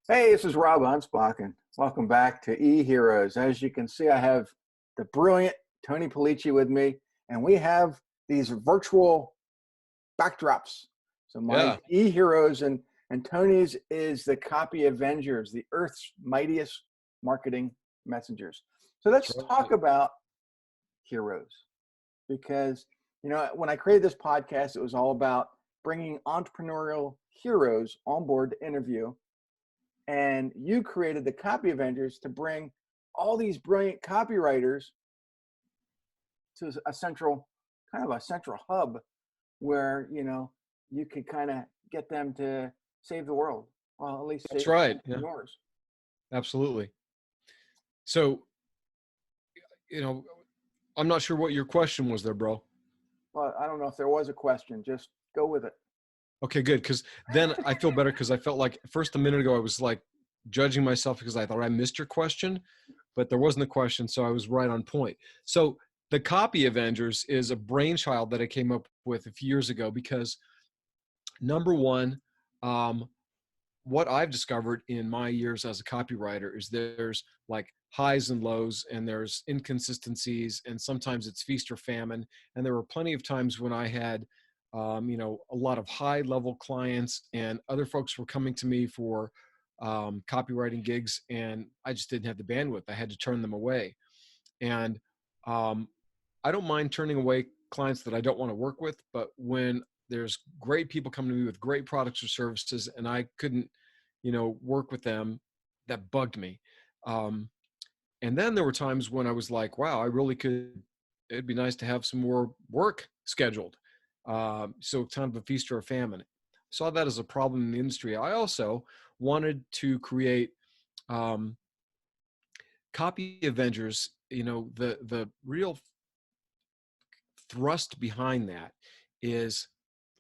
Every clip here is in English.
Hey, this is Rob Anspach, and welcome back to eHeroes. As you can see, I have the brilliant Tony Policci with me, and we have these virtual backdrops. So Yeah, my eHeroes and Tony's is the Copy Avengers, the Earth's mightiest marketing messengers. So that's let's right. talk about heroes, because when I created this podcast, it was all about bringing entrepreneurial heroes on board to interview, and you created the Copy Avengers to bring all these brilliant copywriters to a central, kind of a central hub where you could kind of get them to save the world. Well, at least That's save right. Yeah, yours. absolutely. So, you know, I'm not sure what your question was there, bro. Well, I don't know if there was a question. Just go with it. Okay, good. Because then I feel better because I felt like first a minute ago I was like judging myself because I thought I missed your question, but there wasn't a question, so I was right on point. So the Copy Avengers is a brainchild that I came up with a few years ago because number one, um, what I've discovered in my years as a copywriter is there's like highs and lows, and there's inconsistencies, and sometimes it's feast or famine. And there were plenty of times when I had, a lot of high level clients, and other folks were coming to me for copywriting gigs, and I just didn't have the bandwidth. I had to turn them away. And um, I don't mind turning away clients that I don't want to work with, but when there's great people coming to me with great products or services and I couldn't, work with them, that bugged me. Um, and then there were times when I was like, wow, I really could, it'd be nice to have some more work scheduled. So kind of a feast or a famine. Saw that as a problem in the industry. I also wanted to create um, Copy Avengers. The real thrust behind that is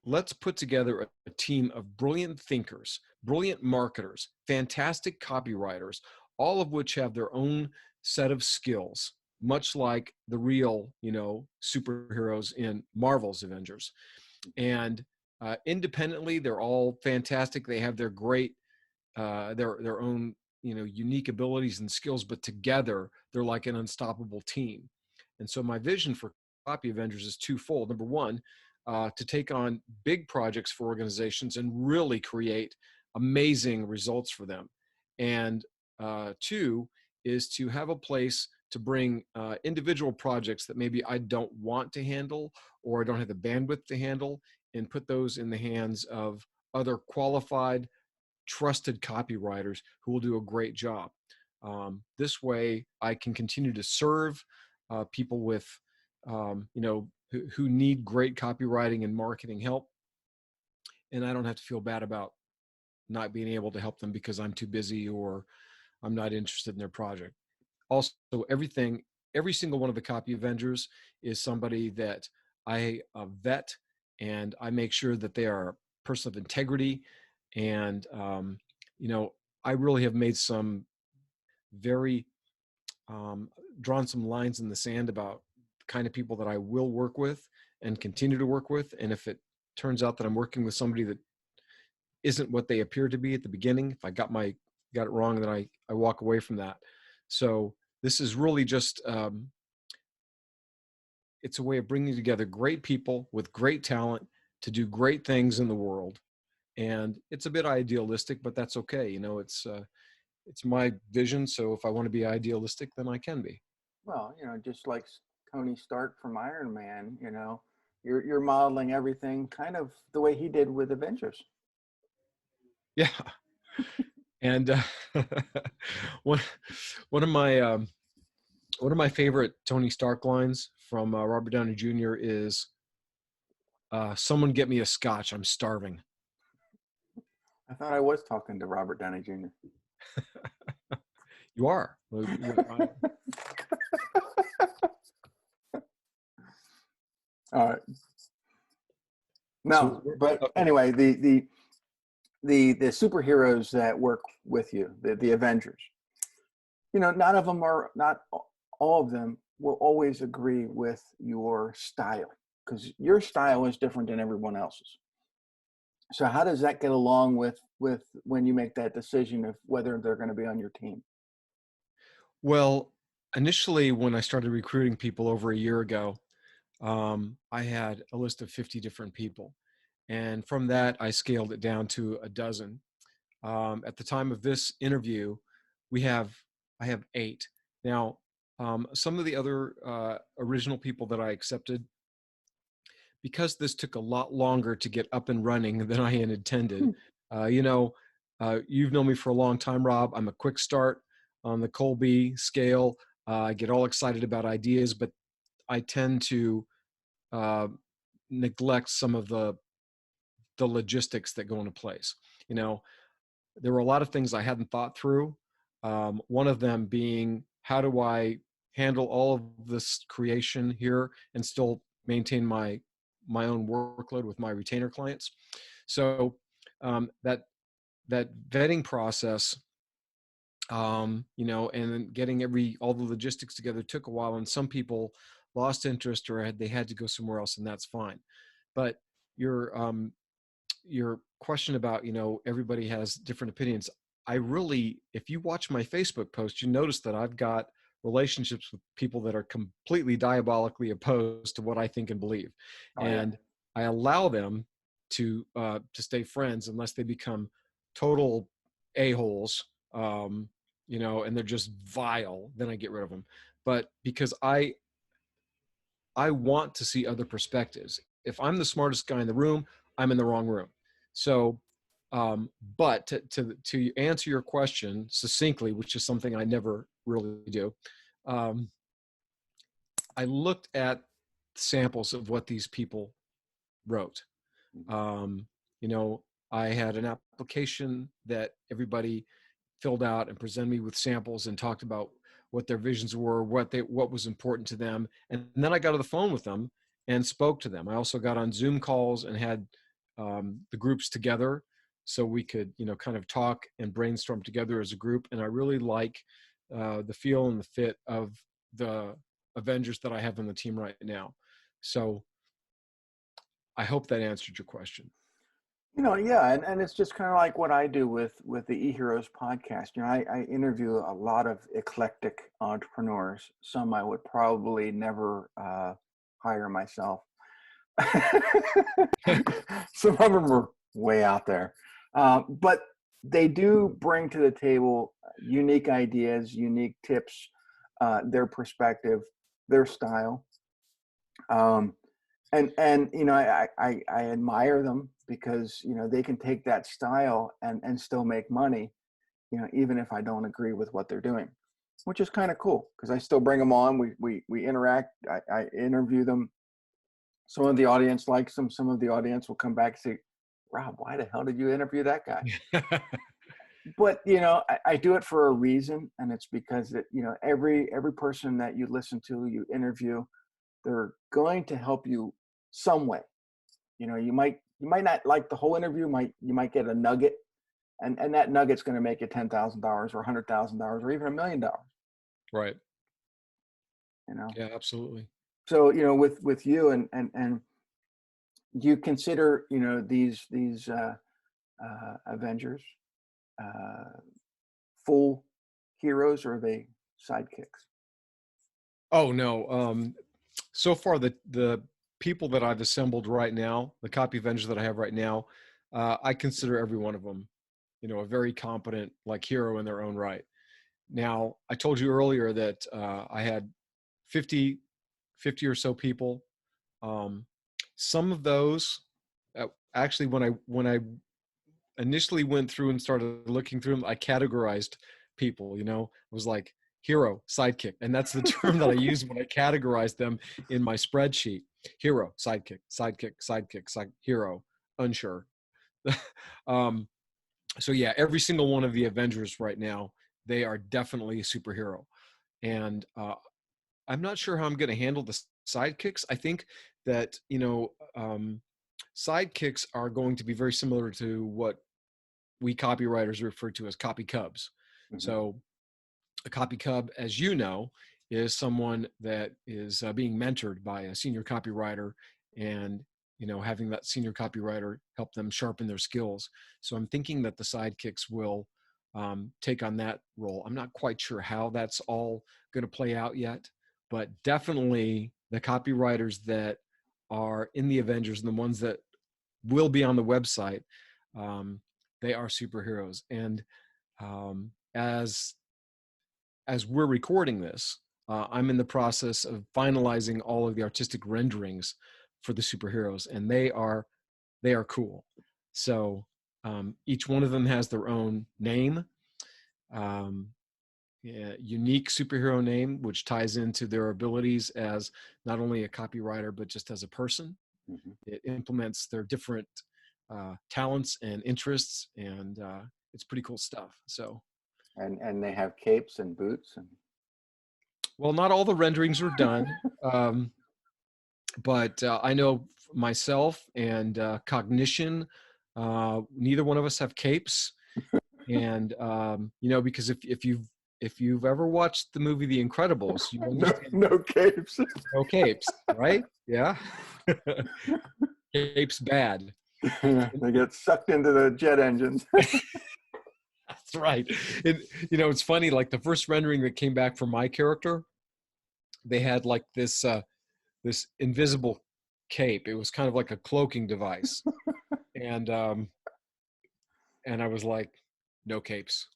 let's put together a team of brilliant thinkers, brilliant marketers, fantastic copywriters, all of which have their own set of skills, much like the real, superheroes in Marvel's Avengers. And independently, they're all fantastic. They have their great, their own, unique abilities and skills, but together they're like an unstoppable team. And so my vision for Copy Avengers is twofold. Number one, to take on big projects for organizations and really create amazing results for them. And two is to have a place to bring individual projects that maybe I don't want to handle or I don't have the bandwidth to handle, and put those in the hands of other qualified, trusted copywriters who will do a great job. This way, I can continue to serve people with, who need great copywriting and marketing help, and I don't have to feel bad about not being able to help them because I'm too busy or I'm not interested in their project. Also, every single one of the Copy Avengers is somebody that I vet, and I make sure that they are a person of integrity. And, I really have made some very, drawn some lines in the sand about the kind of people that I will work with and continue to work with. And if it turns out that I'm working with somebody that isn't what they appear to be at the beginning, if I got it wrong, then I walk away from that. So this is really just, it's a way of bringing together great people with great talent to do great things in the world. And it's a bit idealistic, but that's okay. It's my vision. So if I want to be idealistic, then I can be. Well, just like Tony Stark from Iron Man, you're modeling everything kind of the way he did with Avengers. Yeah. And one, one of my, one of my favorite Tony Stark lines from Robert Downey Jr. is, someone get me a scotch. I'm starving. I thought I was talking to Robert Downey Jr. You are. All right. So, No, but anyway, the superheroes that work with you, the Avengers, not all of them will always agree with your style, because your style is different than everyone else's. So how does that get along with when you make that decision of whether they're going to be on your team? Well, initially, when I started recruiting people over a year ago, I had a list of 50 different people. And from that, I scaled it down to a dozen. At the time of this interview, we have I have 8. Now, some of the other original people that I accepted, because this took a lot longer to get up and running than I had intended. You know, you've known me for a long time, Rob. I'm a quick start on the Colby scale. I get all excited about ideas, but I tend to uh, neglect some of the logistics that go into place. You know, there were a lot of things I hadn't thought through. One of them being, how do I handle all of this creation here and still maintain my own workload with my retainer clients? So that vetting process, you know, and then getting all the logistics together took a while, and some people lost interest or they had to go somewhere else, and that's fine. But your question about, you know, everybody has different opinions. I really, if you watch my Facebook post, you notice that I've got relationships with people that are completely diabolically opposed to what I think and believe, Oh yeah. and I allow them to stay friends unless they become total a-holes, you know, and they're just vile. Then I get rid of them. But because I want to see other perspectives. If I'm the smartest guy in the room, I'm in the wrong room. So, but to answer your question succinctly, which is something I never really do, um, I looked at samples of what these people wrote. Um, you know, I had an application that everybody filled out and presented me with samples and talked about what their visions were, what was important to them, and then I got on the phone with them and spoke to them. I also got on Zoom calls and had the groups together so we could, you know, kind of talk and brainstorm together as a group. And I really like the feel and the fit of the Avengers that I have on the team right now. So I hope that answered your question. You know, yeah, and it's just kind of like what I do with the eHeroes podcast. You know, I interview a lot of eclectic entrepreneurs. Some I would probably never hire myself. Some of them are way out there, but they do bring to the table unique ideas, unique tips, their perspective, their style. Um, and you know, I admire them because, you know, they can take that style and still make money, you know, even if I don't agree with what they're doing, which is kind of cool because I still bring them on. We interact. I interview them. Some of the audience likes them. Some of the audience will come back and say, Rob, why the hell did you interview that guy? But you know, I do it for a reason, and it's because that, you know, every person that you listen to, you interview, they're going to help you some way. You know, you might not like the whole interview, you might get a nugget, and that nugget's going to make you $10,000 or $100,000 or even $1 million. Right. You know, Yeah, absolutely. so you know, with you and do you consider, you know, these Avengers uh, full heroes, or are they sidekicks? Oh no. So far the people that I've assembled right now, the Copy Avengers that I have right now, I consider every one of them, you know, a very competent like hero in their own right. Now, I told you earlier that I had 50, 50 or so people. Um, some of those, actually, when I initially went through and started looking through them, I categorized people. You know, it was like hero, sidekick, and that's the term that I use when I categorize them in my spreadsheet. Hero, sidekick, sidekick, sidekick, hero, unsure. um, so yeah, every single one of the Avengers right now, they are definitely a superhero, and I'm not sure how I'm going to handle the sidekicks. I think that, you know, sidekicks are going to be very similar to what we copywriters refer to as copy cubs. Hmm. So a copy cub, as you know, is someone that is being mentored by a senior copywriter, and having that senior copywriter help them sharpen their skills. So I'm thinking that the sidekicks will take on that role. I'm not quite sure how that's all going to play out yet, but definitely the copywriters that are in the Avengers and the ones that will be on the website, they are superheroes. And as we're recording this, I'm in the process of finalizing all of the artistic renderings for the superheroes, and they are cool. So each one of them has their own name, unique superhero name, which ties into their abilities as not only a copywriter, but just as a person. Mm-hmm. It implements their different talents and interests, and it's pretty cool stuff. So, and they have capes and boots. And well, not all the renderings are done, but I know myself and Cognition, neither one of us have capes, and because if you've ever watched the movie The Incredibles, you understand no capes. No capes, right? Yeah. Capes bad. They get sucked into the jet engines. That's right. It's funny, like the first rendering that came back for my character, they had like this invisible cape. It was kind of like a cloaking device. And I was like, no capes.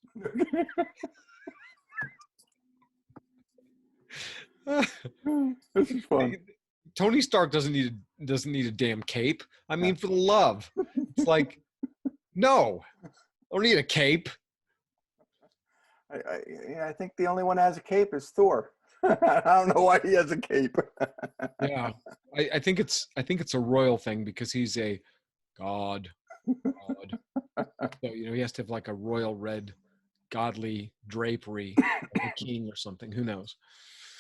This is fun. Tony Stark doesn't need a damn cape. I mean, for the love. It's like, no, I don't need a cape. I think the only one that has a cape is Thor. I don't know why he has a cape. Yeah, I think it's a royal thing because he's a god. So he has to have like a royal red, godly drapery, like a king or something. Who knows?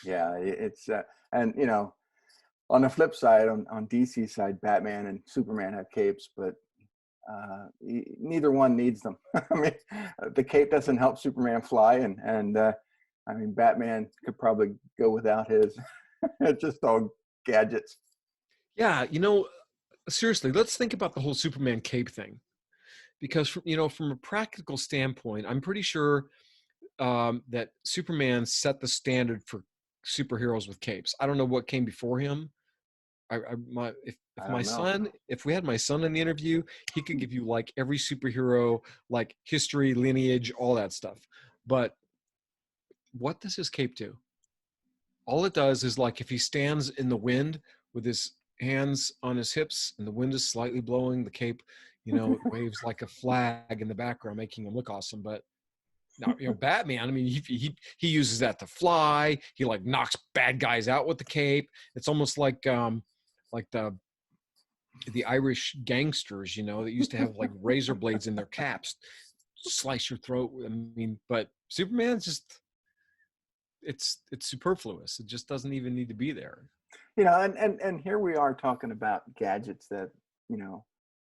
Yeah, it's and on the flip side, on DC side, Batman and Superman have capes, but neither one needs them. I mean, the cape doesn't help Superman fly, and I mean, Batman could probably go without his. It's just all gadgets. Yeah, seriously, let's think about the whole Superman cape thing, because from a practical standpoint, I'm pretty sure that Superman set the standard for superheroes with capes. I don't know what came before him. If we had my son in the interview, he could give you like every superhero, like history, lineage, all that stuff. But what does his cape do? All it does is, like, if he stands in the wind with his hands on his hips and the wind is slightly blowing, the cape, waves like a flag in the background, making him look awesome. But now, Batman, I mean, he uses that to fly. He like knocks bad guys out with the cape. It's almost like the Irish gangsters, that used to have like razor blades in their caps, slice your throat. I mean, but Superman's just, it's superfluous. It just doesn't even need to be there. And here we are talking about gadgets that,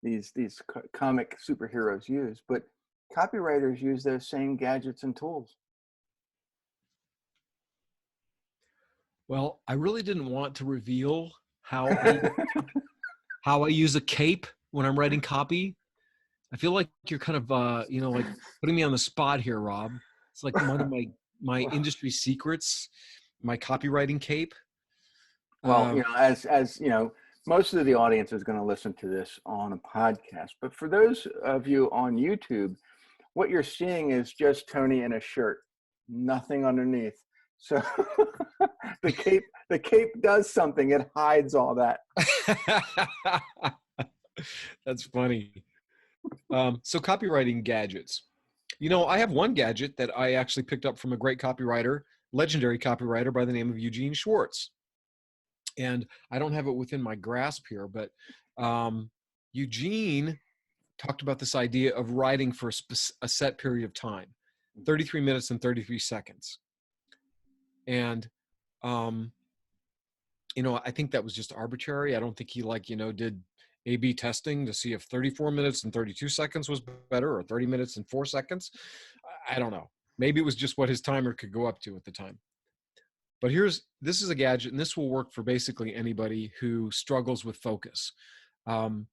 these comic superheroes use, but copywriters use those same gadgets and tools. Well, I really didn't want to reveal how I use a cape when I'm writing copy. I feel like you're kind of, like putting me on the spot here, Rob. It's like one of my industry secrets, my copywriting cape. Well, as most of the audience is going to listen to this on a podcast, but for those of you on YouTube, what you're seeing is just Tony in a shirt, nothing underneath. So the cape does something. It hides all that. That's funny. So copywriting gadgets. I have one gadget that I actually picked up from a great copywriter, legendary copywriter by the name of Eugene Schwartz. And I don't have it within my grasp here, but Eugene talked about this idea of writing for a set period of time, 33 minutes and 33 seconds. And, I think that was just arbitrary. I don't think he did A/B testing to see if 34 minutes and 32 seconds was better or 30 minutes and 4 seconds. I don't know. Maybe it was just what his timer could go up to at the time. But this is a gadget, and this will work for basically anybody who struggles with focus. Um,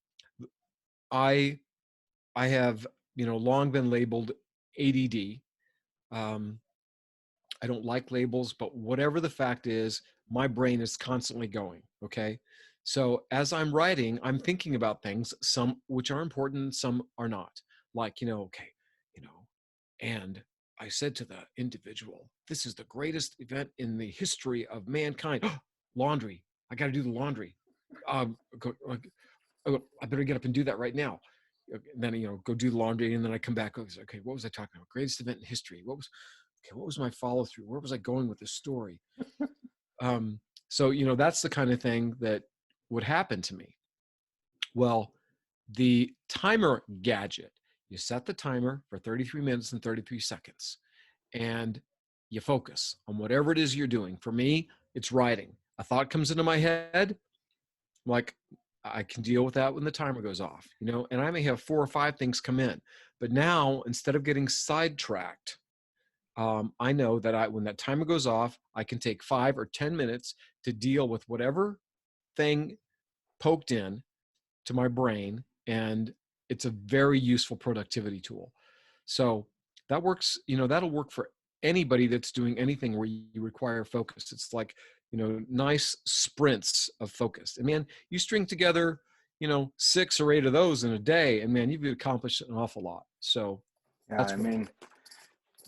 I I have, long been labeled ADD. Um, I don't like labels, but whatever the fact is, my brain is constantly going. Okay. So as I'm writing, I'm thinking about things, some which are important, some are not. Like, okay, you know, and I said to the individual, this is the greatest event in the history of mankind. Laundry. I got to do the laundry. I better get up and do that right now. And then, go do the laundry. And then I come back. Okay, what was I talking about? Greatest event in history. What was my follow through? Where was I going with this story? So, that's the kind of thing that would happen to me. Well, the timer gadget, you set the timer for 33 minutes and 33 seconds, and you focus on whatever it is you're doing. For me, it's writing. A thought comes into my head, like, I can deal with that when the timer goes off, and I may have 4 or 5 things come in. But now, instead of getting sidetracked, I know that when that timer goes off, I can take 5 or 10 minutes to deal with whatever thing poked in to my brain, and it's a very useful productivity tool. So that works, that'll work for anybody that's doing anything where you require focus. It's like, nice sprints of focus. And man, you string together, 6 or 8 of those in a day, and man, you've accomplished an awful lot. So Yeah, that's I mean,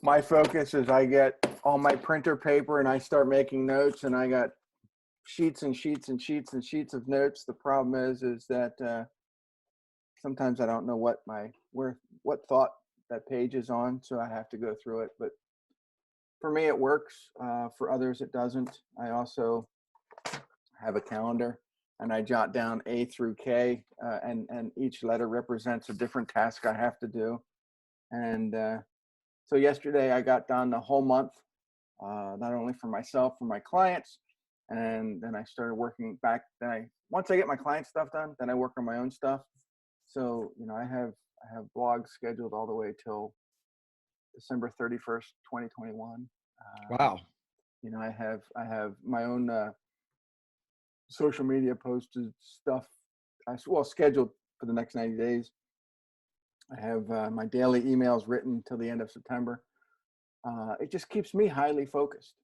my focus is I get all my printer paper and I start making notes, and I got sheets and sheets and sheets and sheets of notes. The problem is that sometimes I don't know what thought that page is on, so I have to go through it. But for me, it works. For others, it doesn't. I also have a calendar, and I jot down A through K, and each letter represents a different task I have to do. And so yesterday I got done the whole month, not only for myself, for my clients, and then I started working back. Once I get my client stuff done, then I work on my own stuff. So I have blogs scheduled all the way till December 31st, 2021. wow. I have my own social media posted stuff, scheduled for the next 90 days. I have my daily emails written till the end of September. It just keeps me highly focused,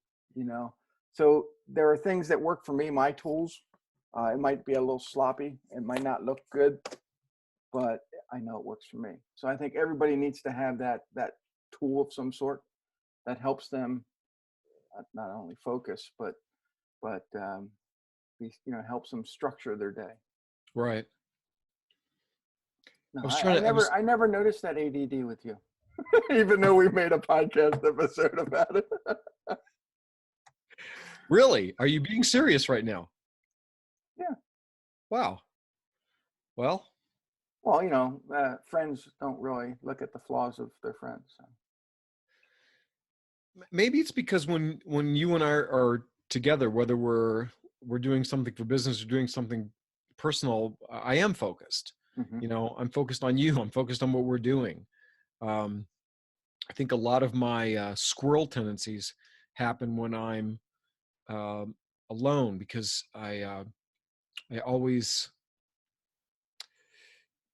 So there are things that work for me, my tools. It might be a little sloppy. It might not look good, but I know it works for me. So I think everybody needs to have that tool of some sort that helps them not only focus, but helps them structure their day. Right. No, I was I trying to, I never noticed that ADD with you, even though we made a podcast episode about it. really? Are you being serious right now? Yeah. Wow. Well, friends don't really look at the flaws of their friends. So. maybe it's because when you and I are together, whether we're doing something for business or doing something personal, I am focused. Mm-hmm. I'm focused on you. I'm focused on what we're doing. I think a lot of my squirrel tendencies happen when I'm alone, because I always,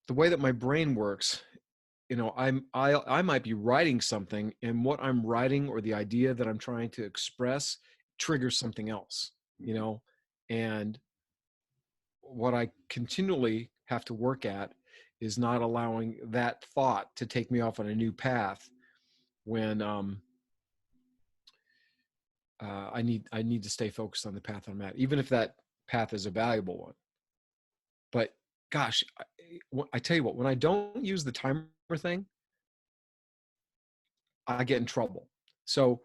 the way that my brain works, I might be writing something, and what I'm writing or the idea that I'm trying to express triggers something else, and what I continually have to work at is not allowing that thought to take me off on a new path when I need to stay focused on the path I'm at, even if that path is a valuable one. But gosh, I tell you what, when I don't use the timer thing, I get in trouble. So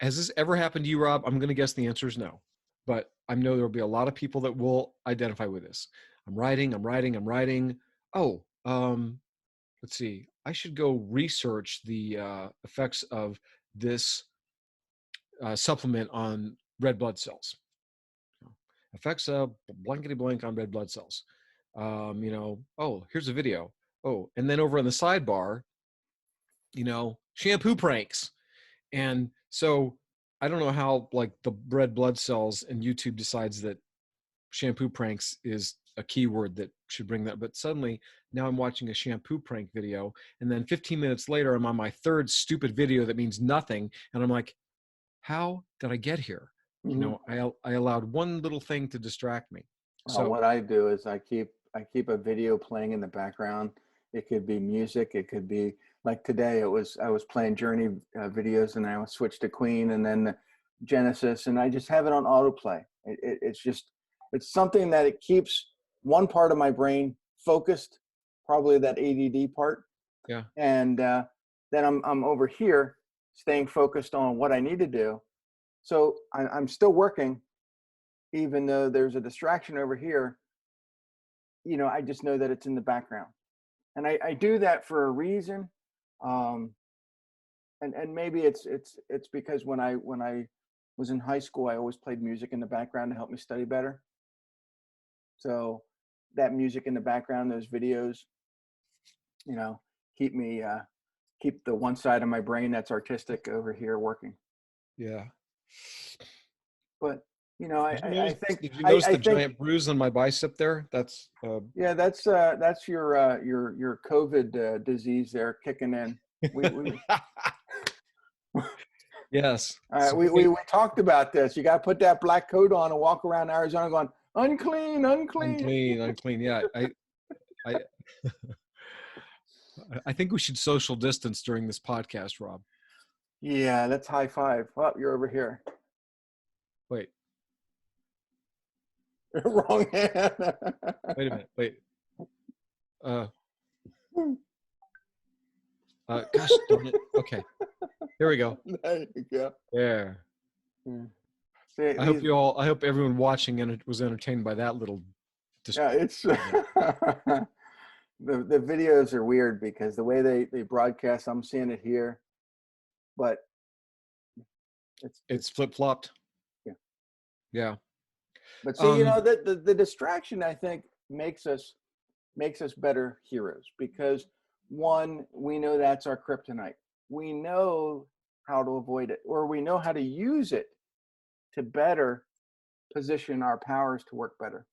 has this ever happened to you, Rob? I'm going to guess the answer is no, but I know there'll be a lot of people that will identify with this. I'm writing. Oh, let's see. I should go research the effects of this supplement on red blood cells. Effects of blankety blank on red blood cells. Oh, here's a video. Oh, and then over on the sidebar, shampoo pranks. And so I don't know how, like, the red blood cells and YouTube decides that shampoo pranks is a keyword that should bring that. But suddenly now I'm watching a shampoo prank video, and then 15 minutes later, I'm on my third stupid video that means nothing. And I'm like, how did I get here? You Mhm. know, I allowed one little thing to distract me. So What I do is I keep a video playing in the background. It could be music. It could be like today. I was playing Journey videos, and I switched to Queen, and then the Genesis, and I just have it on autoplay. It's something that it keeps one part of my brain focused, probably that ADD part, yeah, and then I'm over here staying focused on what I need to do. So I'm still working, even though there's a distraction over here. I just know that it's in the background, and I do that for a reason. Um, and maybe it's because when I was in high school, I always played music in the background to help me study better. So that music in the background, those videos, you know, keep me keep the one side of my brain that's artistic over here working. yeah. But I, Did you I, I notice? think Did you I, notice I the think giant bruise on my bicep there? That's yeah, that's your COVID disease there kicking in. We yes. So we talked about this. You got to put that black coat on and walk around Arizona going unclean, unclean. unclean, unclean. Yeah, I, I think we should social distance during this podcast, Rob. Yeah, let's high five. Oh, you're over here. Wait, Wrong hand. wait a minute. Wait. Uh, gosh darn it. Okay, here we go. There you go. There. Yeah. See, I hope everyone watching was entertained by that little. yeah, it's the videos are weird because the way they broadcast, I'm seeing it here, but It's flip flopped. yeah. Yeah. But see, Um. the distraction I think makes us better heroes because one, we know that's our kryptonite. We know how to avoid it, or we know how to use it to better position our powers to work better.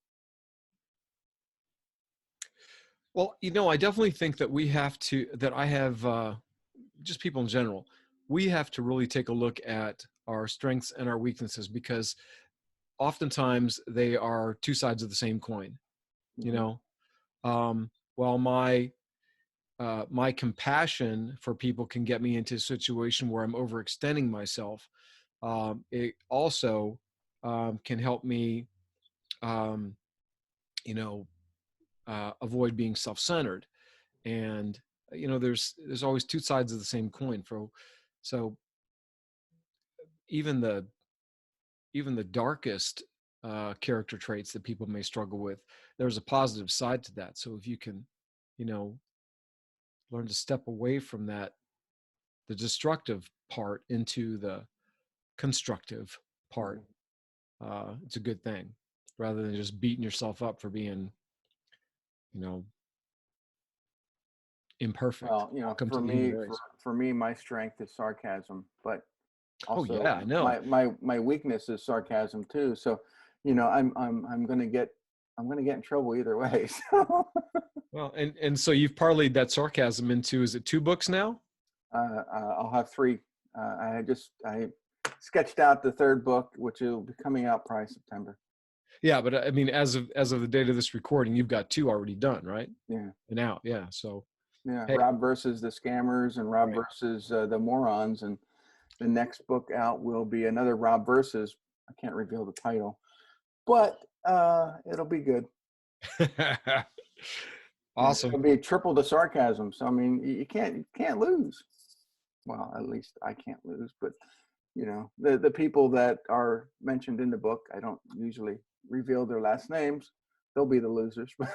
Well, I definitely think that I have, just people in general, we have to really take a look at our strengths and our weaknesses because oftentimes they are two sides of the same coin. You Mhm. know, while my compassion for people can get me into a situation where I'm overextending myself, it also can help me, um, you know, avoid being self-centered. And there's always two sides of the same coin. So even the darkest character traits that people may struggle with, there's a positive side to that. So if you can, you know, learn to step away from the destructive part into the constructive part, Mhm. it's a good thing, rather than just beating yourself up for being, you know, imperfect. Well, Welcome for to the human me, race. for me, my strength is sarcasm, but Oh yeah, also I know. my weakness is sarcasm too. So, I'm gonna get in trouble either way. So, Well, and so you've parlayed that sarcasm into, is it 2 books now? I'll have three. I sketched out the third book, which will be coming out probably September. Yeah, but I mean, as of the date of this recording, you've got 2 already done, right? Yeah, And out, yeah. So yeah. hey, Rob versus the scammers and Rob right. versus the morons, and the next book out will be another Rob versus. I can't reveal the title, but it'll be good. Yeah, Awesome. it'll be triple the sarcasm. So I mean, you can't lose. Well, at least I can't lose. But the people that are mentioned in the book, I don't usually reveal their last names. They'll be the losers, but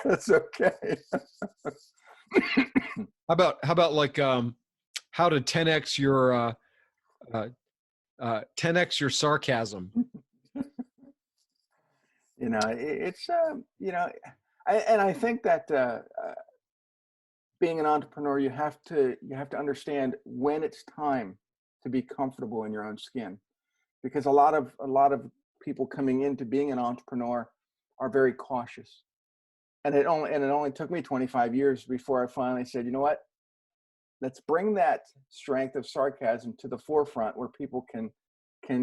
that's okay. How about like how to 10x your 10x your sarcasm? It's and I think that being an entrepreneur, you have to understand when it's time to be comfortable in your own skin, because a lot of people coming into being an entrepreneur are very cautious. And it only took me 25 years before I finally said, you know what? Let's bring that strength of sarcasm to the forefront where people can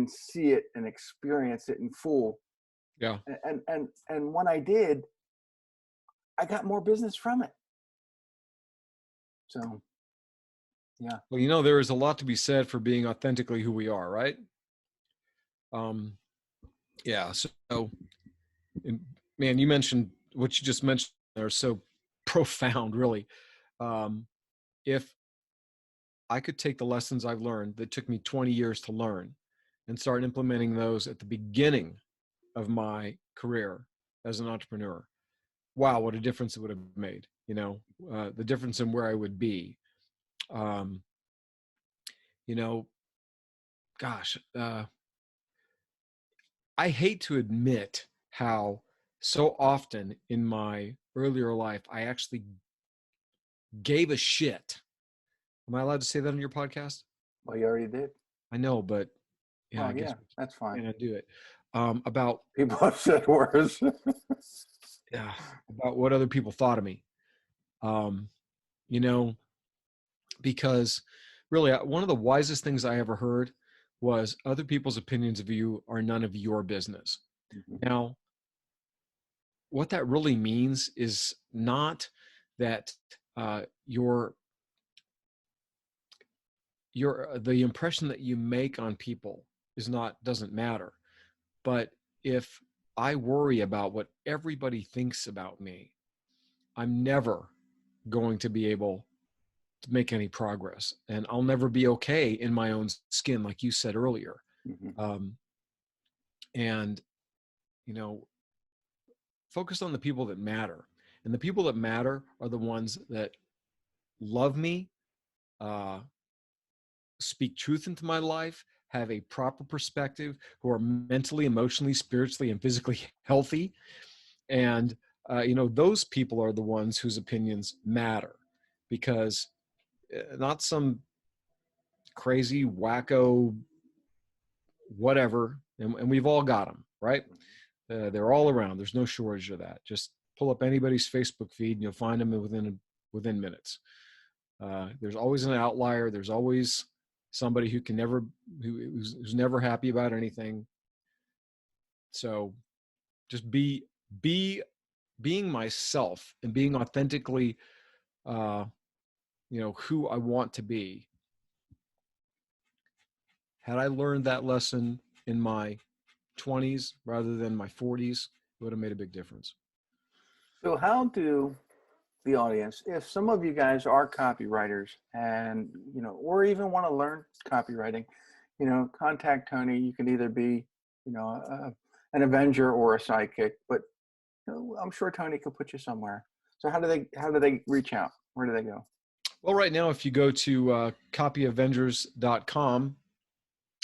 see it and experience it in full. Yeah. And when I did, I got more business from it. So, yeah. Well, there is a lot to be said for being authentically who we are, right? Yeah. So, and man, you mentioned what you just mentioned are so profound, really. If I could take the lessons I've learned that took me 20 years to learn and start implementing those at the beginning of my career as an entrepreneur, wow, what a difference it would have made, the difference in where I would be. Gosh, I hate to admit how so often in my earlier life, I actually gave a shit. Am I allowed to say that on your podcast? Well, you already did. I know, but yeah, I guess yeah, that's fine. I do it. About people have said worse. Yeah, about what other people thought of me. Because really one of the wisest things I ever heard was other people's opinions of you are none of your business. Mm-hmm. Now, what that really means is not that the impression that you make on people doesn't matter. But if I worry about what everybody thinks about me, I'm never going to be able to make any progress, and I'll never be okay in my own skin, like you said earlier. Mm-hmm. And focus on the people that matter, and the people that matter are the ones that love me, speak truth into my life, have a proper perspective, who are mentally, emotionally, spiritually, and physically healthy. And those people are the ones whose opinions matter, because not some crazy wacko whatever, and we've all got them, right? They're all around. There's no shortage of that. Just pull up anybody's Facebook feed and you'll find them within minutes. There's always an outlier. There's always somebody who's never happy about anything. So just being myself and being authentically who I want to be. Had I learned that lesson in my 20s rather than my 40s, it would have made a big difference. So how do the audience, if some of you guys are copywriters and, or even want to learn copywriting, contact Tony. You can either be, an Avenger or a sidekick, but I'm sure Tony could put you somewhere. So how do they reach out? Where do they go? Well, right now, if you go to copyavengers.com,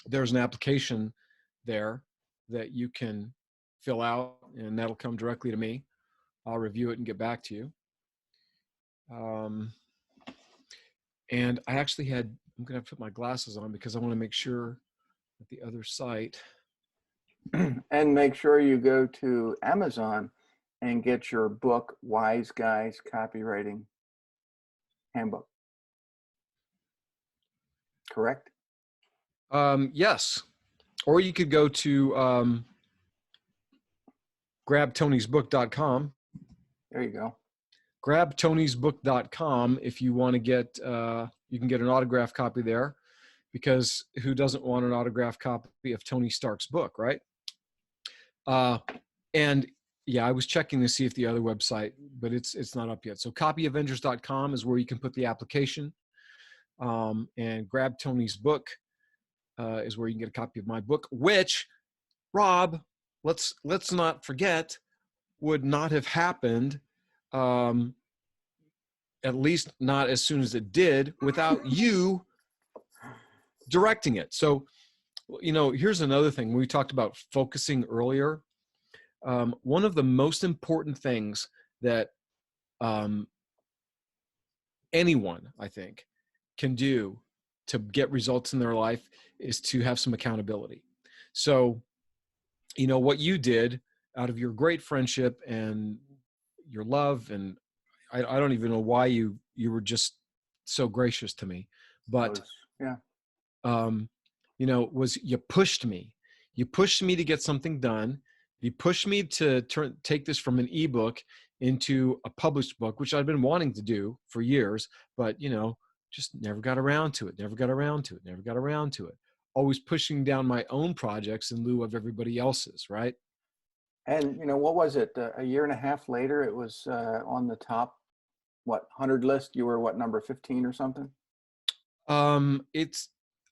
there's an application there that you can fill out, and that'll come directly to me. I'll review it and get back to you. And I actually I'm going to put my glasses on because I want to make sure that the other site. And make sure you go to Amazon and get your book, Wise Guys Copywriting Handbook. Correct? Yes. Or you could go to grabtonysbook.com. There you go. Grabtonysbook.com if you want to get, you can get an autographed copy there, because who doesn't want an autographed copy of Tony Stark's book, right? And yeah, I was checking to see if the other website, but it's not up yet. So copyavengers.com is where you can put the application. And Grab Tony's book is where you can get a copy of my book, which, Rob, let's not forget, would not have happened, at least not as soon as it did, without you directing it. So, here's another thing. We talked about focusing earlier. One of the most important things that anyone, I think, can do to get results in their life is to have some accountability. So, what you did out of your great friendship and your love. And I don't even know why you were just so gracious to me, but Yeah. Was you pushed me. You pushed me to get something done. You pushed me to take this from an ebook into a published book, which I've been wanting to do for years, but just never got around to it. Never got around to it. Never got around to it. Always pushing down my own projects in lieu of everybody else's, right? And what was it? A year and a half later, it was on the top 100 list. You were number 15 or something?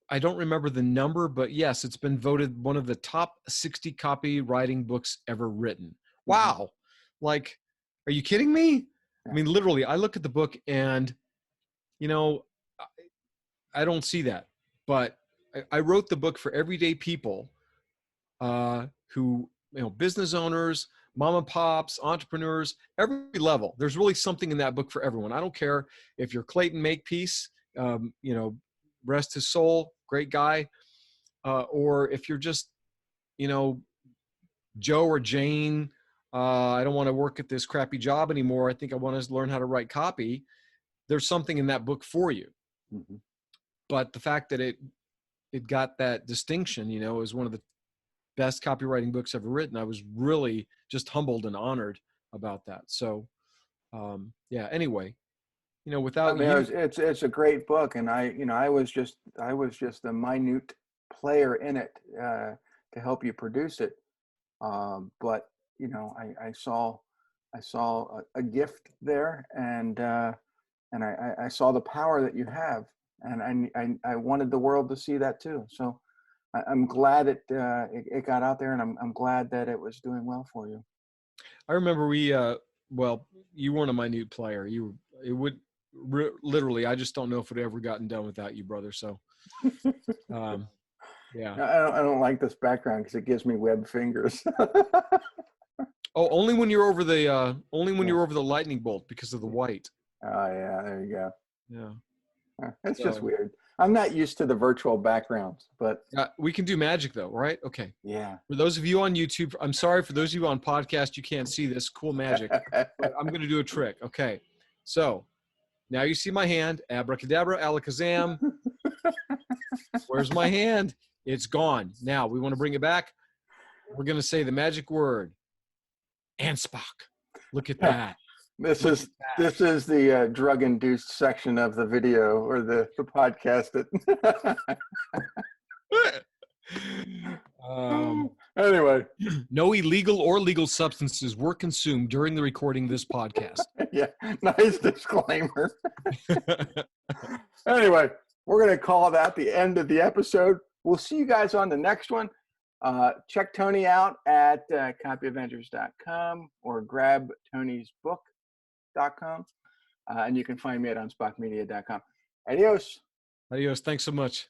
I don't remember the number, but yes, it's been voted one of the top 60 copywriting books ever written. Wow. Like, are you kidding me? Yeah. I mean, literally, I look at the book and, I don't see that, but I wrote the book for everyday people who, business owners, mom and pops, entrepreneurs, every level. There's really something in that book for everyone. I don't care if you're Clayton Makepeace, rest his soul, great guy, or if you're just, Joe or Jane, I don't want to work at this crappy job anymore. I think I want to learn how to write copy. There's something in that book for you. But the fact that it got that distinction, is one of the best copywriting books ever written, I was really just humbled and honored about that. So, anyway, without you, it's a great book, and I was just a minute player in it to help you produce it. But I saw a gift there, and I saw the power that you have, and I wanted the world to see that too. So I'm glad it got out there, and I'm glad that it was doing well for you. I remember you weren't a minute player. Literally, I just don't know if it ever gotten done without you, brother. So, yeah. I don't like this background because it gives me web fingers. Oh, only when you're over the you're over the lightning bolt because of the white. Oh yeah, there you go. Yeah. It's just weird. I'm not used to the virtual backgrounds, but we can do magic though, right? Okay. Yeah. For those of you on YouTube, I'm sorry, for those of you on podcast, you can't see this cool magic, but I'm going to do a trick. Okay. So now you see my hand, abracadabra, alakazam. Where's my hand? It's gone. Now we want to bring it back. We're going to say the magic word, Anspach. Look at that. This is the drug-induced section of the video or the podcast. Anyway, no illegal or legal substances were consumed during the recording of this podcast. Yeah, nice disclaimer. Anyway, we're going to call that the end of the episode. We'll see you guys on the next one. Check Tony out at copyavengers.com or grab Tony's book.com. And you can find me at unspachmedia.com. Adios. Adios. Thanks so much.